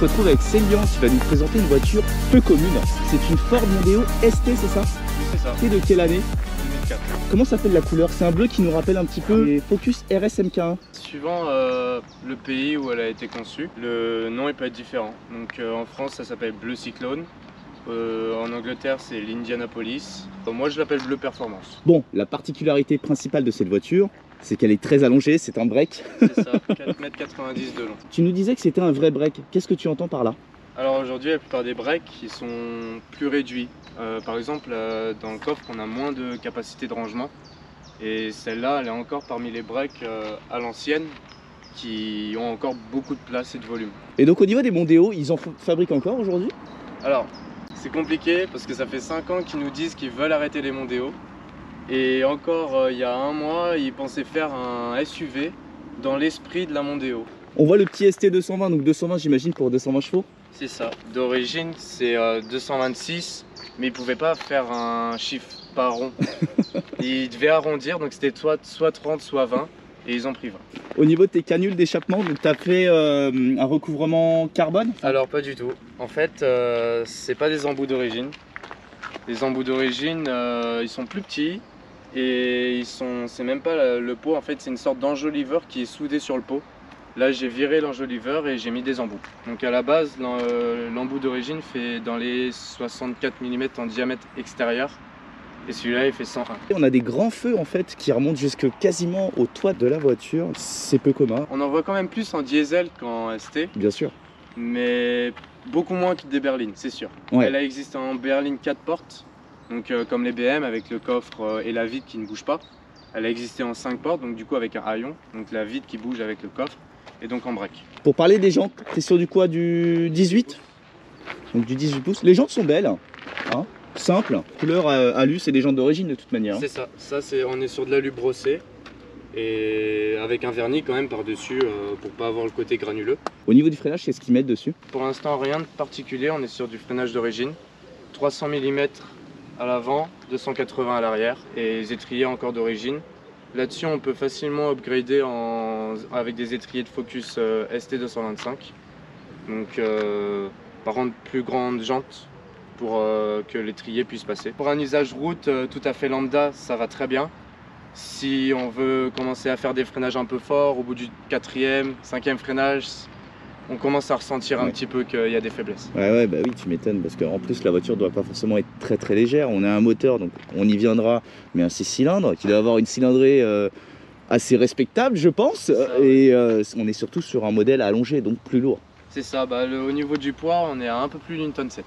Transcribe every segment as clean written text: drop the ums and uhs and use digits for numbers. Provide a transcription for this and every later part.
se retrouve avec Célian qui va nous présenter une voiture peu commune. C'est une Ford Mondeo ST, c'est ça? C'est ça. Et de quelle année? 2004. Comment s'appelle la couleur? C'est un bleu qui nous rappelle un petit peu les Focus RS MK1. Suivant le pays où elle a été conçue, le nom il peut être différent. Donc en France ça s'appelle Bleu Cyclone. En Angleterre c'est l'Indianapolis. Moi je l'appelle Bleu Performance. Bon, la particularité principale de cette voiture, c'est qu'elle est très allongée, c'est un break. C'est ça, 4,90 m de long. Tu nous disais que c'était un vrai break. Qu'est-ce que tu entends par là? Alors aujourd'hui la plupart des breaks ils sont plus réduits. Par exemple dans le coffre on a moins de capacité de rangement. Et celle-là elle est encore parmi les breaks à l'ancienne qui ont encore beaucoup de place et de volume. Et donc au niveau des Mondeo, ils en fabriquent encore aujourd'hui? Alors c'est compliqué parce que ça fait 5 ans qu'ils nous disent qu'ils veulent arrêter les Mondeo. Et encore il y a un mois, ils pensaient faire un SUV dans l'esprit de la Mondeo. On voit le petit ST220, donc 220 j'imagine pour 220 chevaux. C'est ça, d'origine c'est 226, mais ils ne pouvaient pas faire un chiffre pas rond. Ils devaient arrondir, donc c'était soit 30, soit 20, et ils ont pris 20. Au niveau de tes canules d'échappement, tu as fait un recouvrement carbone? Alors pas du tout, en fait c'est pas des embouts d'origine. Les embouts d'origine ils sont plus petits. Et c'est même pas le pot, en fait c'est une sorte d'enjoliveur qui est soudé sur le pot. Là j'ai viré l'enjoliveur et j'ai mis des embouts. Donc à la base l'embout d'origine fait dans les 64 mm en diamètre extérieur. Et celui-là il fait 101. On a des grands feux en fait qui remontent jusque quasiment au toit de la voiture. C'est peu commun. On en voit quand même plus en diesel qu'en ST. Bien sûr. Mais beaucoup moins que des berlines, c'est sûr. Ouais. Elle existe en berline 4 portes. Donc comme les BM avec le coffre et la vitre qui ne bouge pas. Elle a existé en 5 portes, donc du coup avec un haillon, donc la vitre qui bouge avec le coffre, et donc en break. Pour parler des jantes, tu es sur du quoi? Du 18? Donc du 18 pouces. Les jantes sont belles, hein, simple, couleur alu, c'est des jantes d'origine de toute manière. C'est ça, on est sur de l'alu brossé, et avec un vernis quand même par-dessus pour pas avoir le côté granuleux. Au niveau du freinage, qu'est-ce qu'ils mettent dessus? Pour l'instant rien de particulier, on est sur du freinage d'origine. 300 mm à l'avant, 280 à l'arrière et les étriers encore d'origine. Là-dessus on peut facilement upgrader avec des étriers de Focus ST225. Donc par contre plus grandes jantes pour que l'étrier puisse passer. Pour un usage route tout à fait lambda, ça va très bien. Si on veut commencer à faire des freinages un peu forts, au bout du 4e, 5e freinage, on commence à ressentir un petit peu qu'il y a des faiblesses. Ouais, bah oui, tu m'étonnes, parce qu'en plus la voiture doit pas forcément être très légère. On a un moteur, donc on y viendra, mais un 6 cylindres qui doit avoir une cylindrée assez respectable, je pense. Ça, et on est surtout sur un modèle allongé, donc plus lourd. C'est ça, au niveau du poids, on est à un peu plus d'une tonne 7.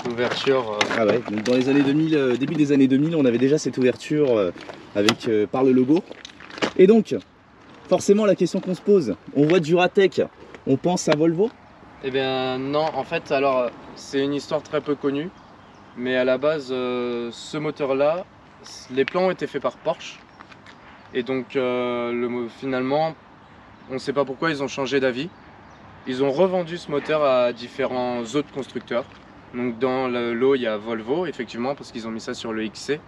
Ouverture. Ah ouais, donc dans les années 2000, début des années 2000, on avait déjà cette ouverture avec par le logo. Et donc, forcément la question qu'on se pose, on voit Duratec. On pense à Volvo? Eh bien non, en fait alors c'est une histoire très peu connue, mais à la base ce moteur là, les plans ont été faits par Porsche et donc finalement on ne sait pas pourquoi ils ont changé d'avis. Ils ont revendu ce moteur à différents autres constructeurs. Donc dans le lot il y a Volvo effectivement parce qu'ils ont mis ça sur le XC.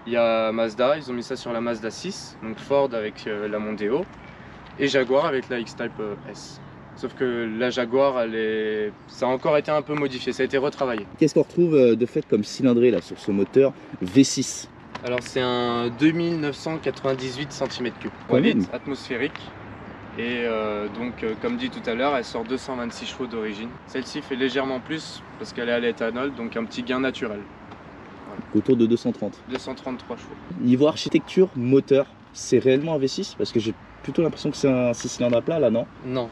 Il y a Mazda, ils ont mis ça sur la Mazda 6, donc Ford avec la Mondeo et Jaguar avec la X-Type S. Sauf que la Jaguar, ça a encore été un peu modifié, ça a été retravaillé. Qu'est-ce qu'on retrouve de fait comme cylindrée là sur ce moteur V6? Alors c'est un 2998 cm3. Ouais, atmosphérique. Et donc comme dit tout à l'heure, elle sort 226 chevaux d'origine. Celle-ci fait légèrement plus parce qu'elle est à l'éthanol, donc un petit gain naturel. Voilà. Autour de 230. 233 chevaux. Niveau architecture, moteur, c'est réellement un V6? Parce que j'ai plutôt l'impression que c'est un 6 cylindres à plat là, non? Non.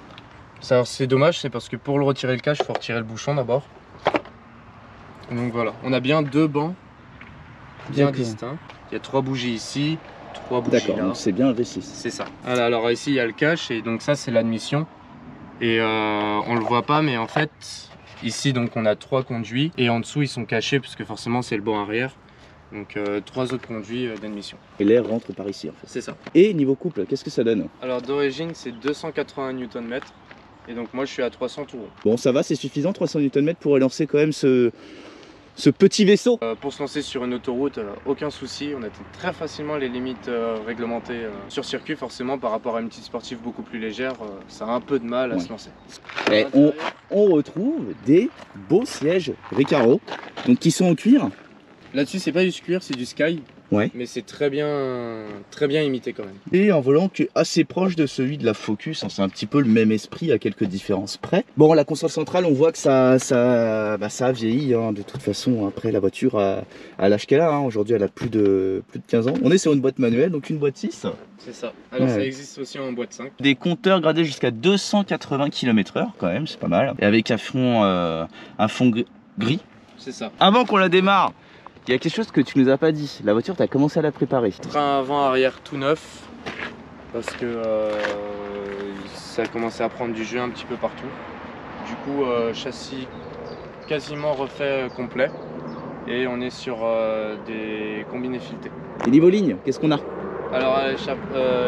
C'est dommage, c'est parce que pour le retirer le cache, il faut retirer le bouchon d'abord. Donc voilà, on a bien 2 bancs bien distincts. Il y a 3 bougies ici, 3 bougies là. D'accord, donc c'est bien un V6. C'est ça. Alors ici il y a le cache et donc ça c'est l'admission. Et on le voit pas mais en fait ici donc on a 3 conduits et en dessous ils sont cachés puisque forcément c'est le banc arrière. Donc 3 autres conduits d'admission. Et l'air rentre par ici en fait. C'est ça. Et niveau couple, qu'est-ce que ça donne? Alors d'origine c'est 280 Nm. Et donc moi je suis à 300 tours. Bon ça va, c'est suffisant 300 Nm pour relancer quand même ce ce petit vaisseau. Pour se lancer sur une autoroute, aucun souci, on atteint très facilement les limites réglementées sur circuit. Forcément, par rapport à une petite sportive beaucoup plus légère, ça a un peu de mal à se lancer. Et on retrouve des beaux sièges Recaro, donc qui sont en cuir. Là-dessus, c'est pas du cuir, c'est du Sky. Ouais. Mais c'est très bien imité quand même. Et un volant qui est assez proche de celui de la Focus, c'est un petit peu le même esprit à quelques différences près. Bon, la console centrale, on voit que ça a vieilli, hein, de toute façon. Après, la voiture à l'âge qu'elle a, hein. Aujourd'hui elle a plus de 15 ans. On est sur une boîte manuelle, donc une boîte 6. C'est ça. Alors ça existe aussi en boîte 5. Des compteurs gradés jusqu'à 280 km/h quand même, c'est pas mal. Et avec un fond gris. C'est ça. Avant qu'on la démarre, il y a quelque chose que tu nous as pas dit. La voiture, tu as commencé à la préparer. Train avant-arrière tout neuf. Parce que ça a commencé à prendre du jeu un petit peu partout. Du coup, châssis quasiment refait complet. Et on est sur des combinés filetés. Et niveau ligne, qu'est-ce qu'on a? Alors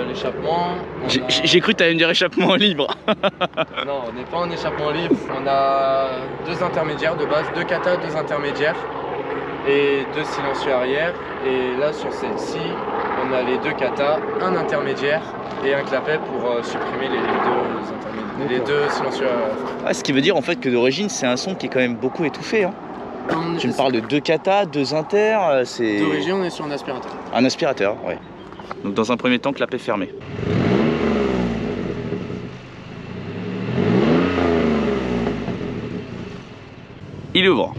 l'échappement... J'ai cru que tu allais me dire échappement libre. Non, on n'est pas en échappement libre. On a 2 intermédiaires de base, 2 kata, 2 intermédiaires. Et 2 silencieux arrière, et là sur celle-ci on a les 2 kata, un intermédiaire et un clapet pour supprimer les deux silencieux. Ce qui veut dire en fait que d'origine c'est un son qui est quand même beaucoup étouffé, hein. Tu me parles de 2 kata, 2 inter, c'est... D'origine on est sur un aspirateur. Un aspirateur, ouais. Donc dans un premier temps clapet fermé. Il ouvre.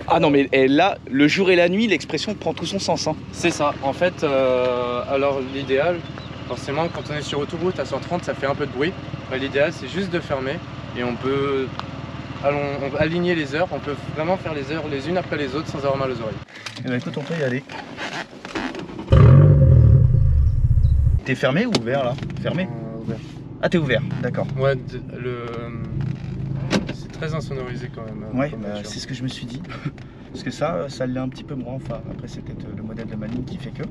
Ah non mais là, le jour et la nuit, l'expression prend tout son sens, hein. C'est ça, en fait, alors l'idéal, forcément quand on est sur autoroute à 130 ça fait un peu de bruit. L'idéal c'est juste de fermer et on peut aligner les heures, on peut vraiment faire les heures les unes après les autres sans avoir mal aux oreilles. Eh ben écoute, on peut y aller. T'es fermé ou ouvert là? Fermé? Ouvert. Ah t'es ouvert, d'accord. Ouais, c'est très insonorisé quand même. Ouais, c'est ce que je me suis dit. Parce que ça l'est un petit peu moins. Enfin, après c'est peut-être le modèle de ma ligne qui fait que.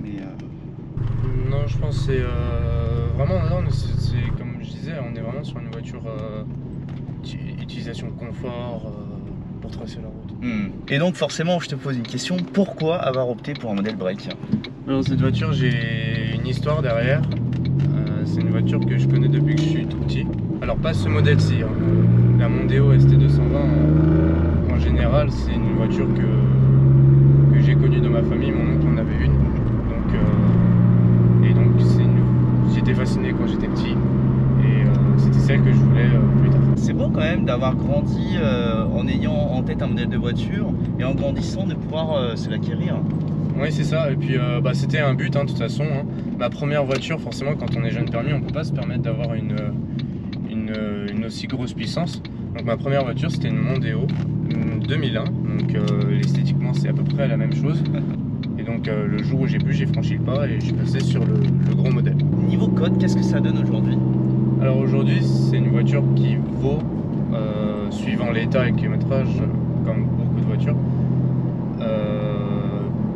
Mais non, je pense que c'est vraiment, non, c'est comme je disais, on est vraiment sur une voiture utilisation confort pour tracer la route. Et donc forcément, je te pose une question, pourquoi avoir opté pour un modèle break? Alors cette voiture, j'ai une histoire derrière. C'est une voiture que je connais depuis que je suis tout petit. Alors pas ce modèle-ci, hein. La Mondeo ST220 en général, c'est une voiture que j'ai connue dans ma famille, mon oncle en avait une. Donc j'étais fasciné quand j'étais petit et c'était celle que je voulais plus tard. C'est beau quand même d'avoir grandi en ayant en tête un modèle de voiture et en grandissant de pouvoir se l'acquérir. Oui, c'est ça, et puis c'était un but, hein, de toute façon, hein. Ma première voiture, forcément quand on est jeune permis, on peut pas se permettre d'avoir une aussi grosse puissance. Donc ma première voiture c'était une Mondeo 2001, donc esthétiquement c'est à peu près la même chose. Et donc le jour où j'ai franchi le pas et je suis passé sur le gros modèle. Niveau code, qu'est-ce que ça donne aujourd'hui? Alors aujourd'hui c'est une voiture qui vaut, suivant l'état et le kilométrage, comme beaucoup de voitures.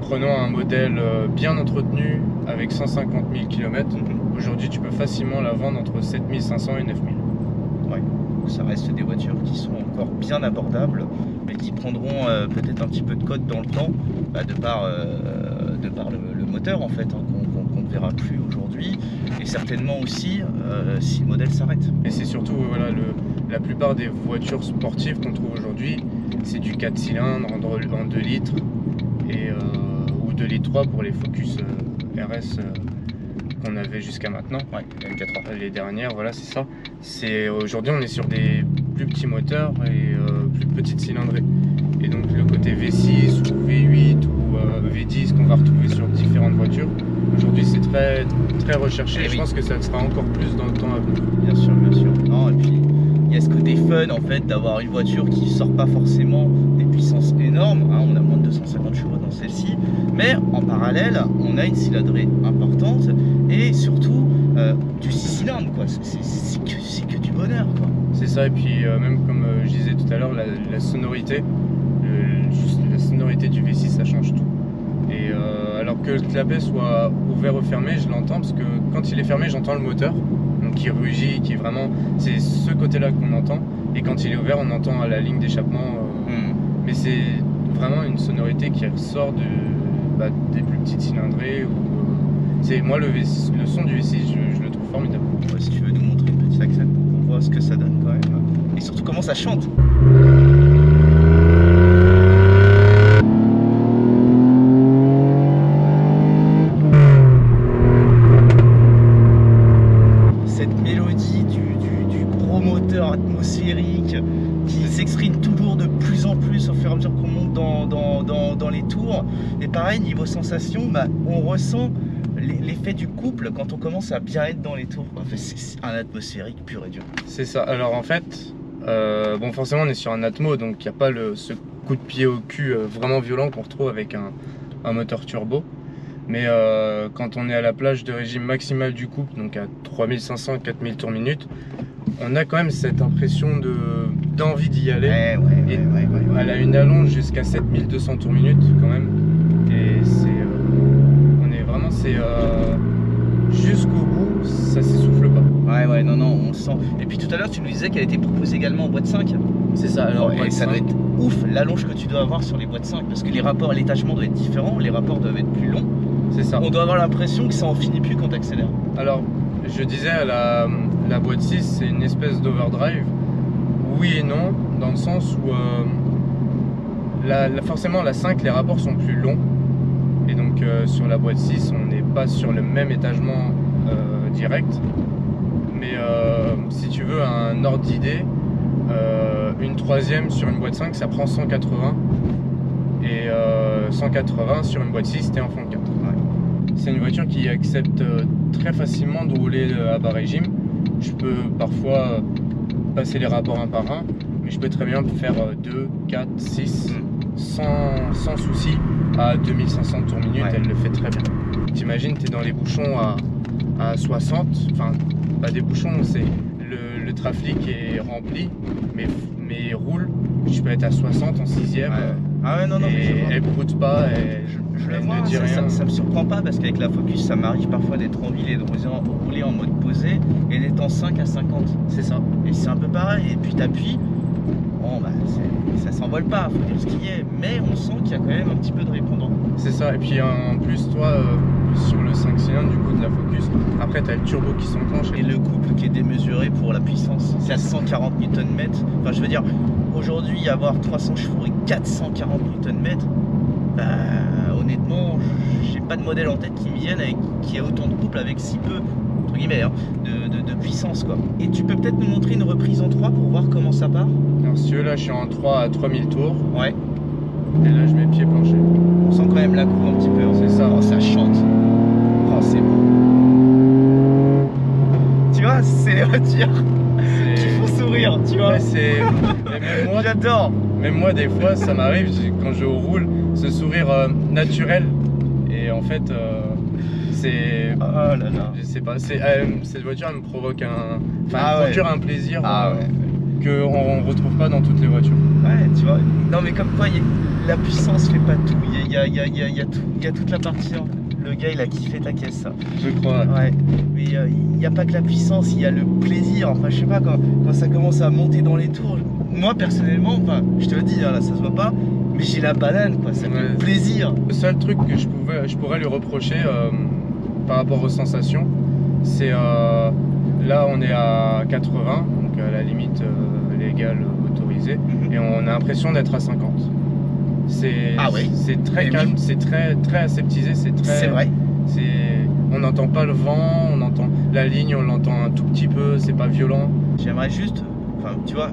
Prenons un modèle bien entretenu avec 150 000 km. Aujourd'hui tu peux facilement la vendre entre 7500 et 9000. Ouais, donc ça reste des voitures qui sont encore bien abordables, mais qui prendront peut-être un petit peu de code dans le temps, de par le moteur en fait, hein, qu'on ne verra plus aujourd'hui, et certainement aussi si le modèle s'arrête. Et c'est surtout voilà, la plupart des voitures sportives qu'on trouve aujourd'hui, c'est du 4 cylindres en 2 litres ou 2 litres 3 pour les Focus RS qu'on avait jusqu'à maintenant. Ouais, les dernières, voilà, c'est ça. Aujourd'hui on est sur des plus petits moteurs et plus petites cylindrées. Et donc le côté V6 ou V8 ou V10 qu'on va retrouver sur différentes voitures, aujourd'hui c'est très, très recherché et je pense que ça sera encore plus dans le temps à venir. Bien sûr, bien sûr. Non, et puis il y a ce côté fun en fait d'avoir une voiture qui sort pas forcément des puissances énormes, hein. On a moins de 250 chevaux dans celle-ci, mais en parallèle on a une cylindrée importante et surtout du 6 cylindres quoi. C'est que du bonheur quoi. C'est ça, et puis même comme je disais tout à l'heure, la sonorité, sonorité du V6 ça change tout. Et alors que le clapet soit ouvert ou fermé, je l'entends parce que quand il est fermé, j'entends le moteur, donc qui rugit, qui est vraiment, c'est ce côté-là qu'on entend. Et quand il est ouvert, on entend à la ligne d'échappement. Mais c'est vraiment une sonorité qui ressort des plus petites cylindrées. C'est moi le son du V6, je le trouve formidable. Ouais, si tu veux nous montrer une petite accent pour qu'on voit ce que ça donne quand même. Et surtout comment ça chante. Cette mélodie du gros moteur atmosphérique qui s'exprime toujours de plus en plus au fur et à mesure qu'on monte dans les tours. Et pareil, niveau sensation, on ressent l'effet du couple quand on commence à bien être dans les tours. Enfin, c'est un atmosphérique pur et dur. C'est ça. Alors en fait, bon forcément on est sur un Atmo, donc il n'y a pas ce coup de pied au cul vraiment violent qu'on retrouve avec un moteur turbo. Mais quand on est à la plage de régime maximal du couple, donc à 3500-4000 tours minute, on a quand même cette impression d'envie d'y aller. Elle a une allonge jusqu'à 7200 tours minute quand même. Et on est vraiment, jusqu'au bout, ça s'essouffle pas. Non, on sent. Et puis tout à l'heure, tu nous disais qu'elle était proposée également en boîte 5. C'est ça, alors et ça doit être ouf l'allonge que tu dois avoir sur les boîtes 5 parce que les rapports, l'étachement doit être différent, les rapports doivent être plus longs. C'est ça. On doit avoir l'impression que ça en finit plus quand tu accélères. Alors, je disais, la boîte 6, c'est une espèce d'overdrive. Oui et non, dans le sens où forcément la 5, les rapports sont plus longs. Et donc sur la boîte 6, on n'est pas sur le même étagement direct. Mais si tu veux un ordre d'idée, une troisième sur une boîte 5, ça prend 180. Et 180 sur une boîte 6, t'es en fond 4. C'est une voiture qui accepte très facilement de rouler à bas régime. Je peux parfois passer les rapports un par un, mais je peux très bien faire 2, 4, 6 sans souci à 2500 tours minute, elle le fait très bien. T'imagines, t'es dans les bouchons à 60, enfin pas des bouchons, c'est le trafic est rempli, mais roule, je peux être à 60 en 6ème. Et elle broute pas, je le elle vois, ne dit rien. Ça me surprend pas parce qu'avec la Focus, ça m'arrive parfois d'être en ville et de rouler en mode posé et d'être en 5 à 50. C'est ça. Et c'est un peu pareil. Et puis t'appuies, bon, ça s'envole pas, faut dire ce qu'il y est, mais on sent qu'il y a quand même un petit peu de répondant. C'est ça. Et puis en plus, toi, sur le 5 cylindres du coup de la Focus, après tu as le turbo qui s'enclenche. Et le couple qui est démesuré pour la puissance. C'est à 140 Nm. Enfin, je veux dire, aujourd'hui, avoir 300 chevaux et 440 Nm, honnêtement, j'ai pas de modèle en tête qui me vienne qui a autant de couple avec si peu, entre guillemets, de puissance, quoi. Et tu peux peut-être nous montrer une reprise en 3 pour voir comment ça part? Alors, si tu veux, là, je suis en 3 à 3000 tours. Ouais. Et là, je mets pied plancher. On sent quand même la cour un petit peu. C'est ça. Oh, ça chante. Oh, c'est beau. Tu vois, c'est les voitures qui font sourire, tu vois. Même moi, j'adore. Même moi, des fois, ça m'arrive quand je roule, ce sourire naturel. Et en fait, c'est. Oh là là. Je sais pas. Cette voiture, elle me provoque un plaisir qu'on retrouve pas dans toutes les voitures. Ouais, tu vois. Non, mais comme quoi, la puissance fait pas tout. Il y a toute la partie. Hein. Le gars, il a kiffé ta caisse, ça. Je crois. Ouais. Mais il n'y a pas que la puissance, il y a le plaisir. Enfin, je sais pas, quand ça commence à monter dans les tours, moi personnellement, enfin, je te le dis, hein, là, ça se voit pas, mais j'ai la banane, quoi. Ça me fait plaisir. Le seul truc que je pourrais lui reprocher par rapport aux sensations, c'est là, on est à 80, donc à la limite légale autorisée, et on a l'impression d'être à 50. C'est très calme, c'est très aseptisé, c'est vrai. On n'entend pas le vent, on entend la ligne, on l'entend un tout petit peu, c'est pas violent. J'aimerais juste, enfin tu vois,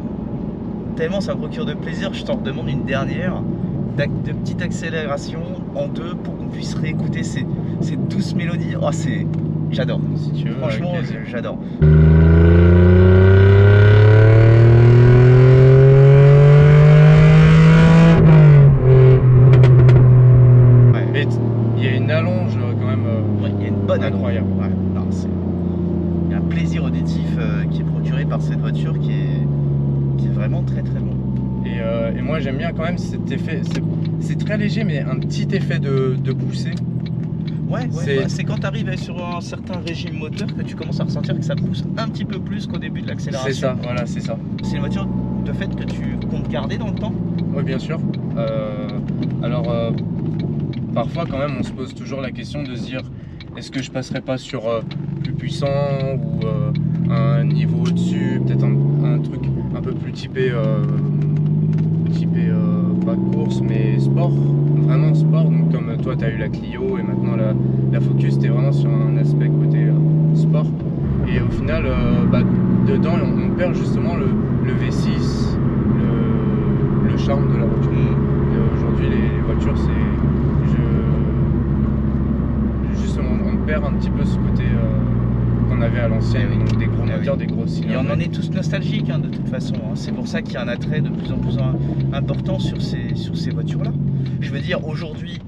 tellement ça me procure de plaisir, je t'en redemande une dernière de petite accélération en 2 pour qu'on puisse réécouter ces douces mélodies. Oh, j'adore. Si tu veux, franchement, j'adore. Il y a une allonge quand même il y a une bonne incroyable. Ouais. Il y a un plaisir auditif qui est procuré par cette voiture qui est vraiment très très bon. Et moi j'aime bien quand même cet effet, c'est très léger, mais un petit effet de poussée. Ouais, c'est quand tu arrives sur un certain régime moteur que tu commences à ressentir que ça pousse un petit peu plus qu'au début de l'accélération. C'est ça, voilà, c'est ça. C'est une voiture de fait que tu comptes garder dans le temps? Oui, bien sûr. Parfois quand même on se pose toujours la question de se dire est-ce que je passerai pas sur plus puissant ou un niveau au-dessus, peut-être un truc un peu plus typé pas course mais sport, vraiment sport. Donc comme toi tu as eu la Clio et maintenant la Focus, t'es vraiment sur un aspect côté sport. Et au final dedans on perd justement le V6, le charme de la voiture. Aujourd'hui les voitures justement on perd un petit peu ce côté qu'on avait à l'ancienne, donc des gros moteurs, des gros cylindres. Et on en est tous nostalgiques de toute façon, c'est pour ça qu'il y a un attrait de plus en plus important sur ces voitures là. Je veux dire aujourd'hui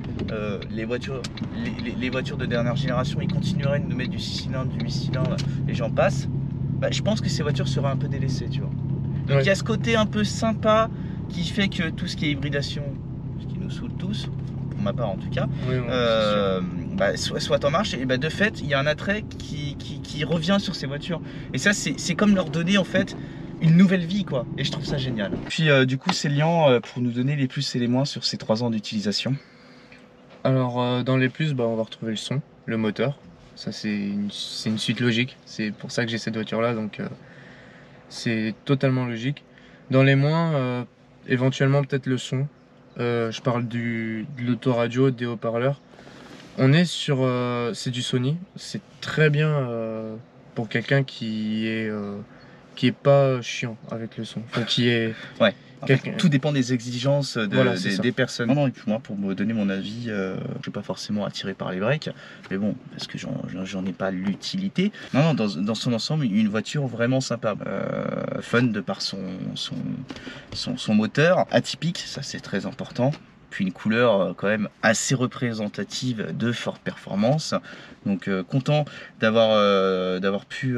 les voitures de dernière génération, ils continueraient de nous mettre du 6 cylindres, du 8 cylindres et j'en passe. Je pense que ces voitures seraient un peu délaissées, tu vois. Donc il y a ce côté un peu sympa qui fait que tout ce qui est hybridation, ce qui nous saoule tous, pour ma part en tout cas, soit en marche. Et de fait, il y a un attrait qui revient sur ces voitures. Et ça, c'est comme leur donner en fait une nouvelle vie, quoi. Et je trouve ça génial. Puis du coup, Célian, pour nous donner les plus et les moins sur ces 3 ans d'utilisation. Alors dans les plus, on va retrouver le son, le moteur. Ça c'est une suite logique. C'est pour ça que j'ai cette voiture là, donc c'est totalement logique. Dans les moins, éventuellement peut-être le son. Je parle de l'autoradio, des haut-parleurs. On est sur, c'est du Sony. C'est très bien pour quelqu'un qui est pas chiant avec le son. Enfin, qui est. Ouais. Tout dépend des exigences des personnes. Non, et puis moi, pour me donner mon avis, je ne suis pas forcément attiré par les breaks, mais bon, parce que j'en ai pas l'utilité. Non, dans son ensemble, une voiture vraiment sympa. Fun de par son moteur, atypique, ça c'est très important. Puis une couleur quand même assez représentative de forte performance. Donc content d'avoir pu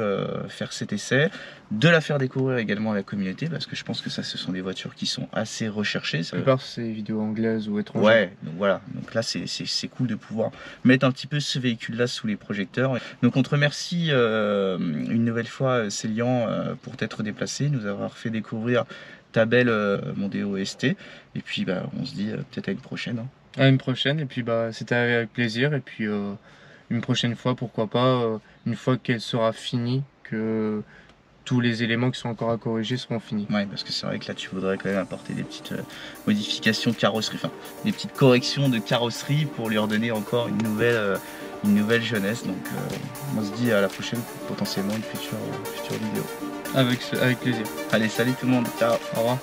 faire cet essai, de la faire découvrir également à la communauté, parce que je pense que ça, ce sont des voitures qui sont assez recherchées. La plupart c'est vidéos anglaises ou étrangères. Ouais, donc voilà, donc là c'est cool de pouvoir mettre un petit peu ce véhicule là sous les projecteurs. Donc on te remercie une nouvelle fois Célian pour t'être déplacé, nous avoir fait découvrir ta belle Mondeo ST, et puis on se dit peut-être à une prochaine. À une prochaine, et puis c'était avec plaisir, et puis une prochaine fois, pourquoi pas, une fois qu'elle sera finie, que tous les éléments qui sont encore à corriger seront finis. Ouais, parce que c'est vrai que là tu voudrais quand même apporter des petites modifications de carrosserie, enfin des petites corrections de carrosserie pour lui redonner encore une nouvelle jeunesse. Donc on se dit à la prochaine pour potentiellement une future vidéo. Avec plaisir. Allez, salut tout le monde, ciao, au revoir.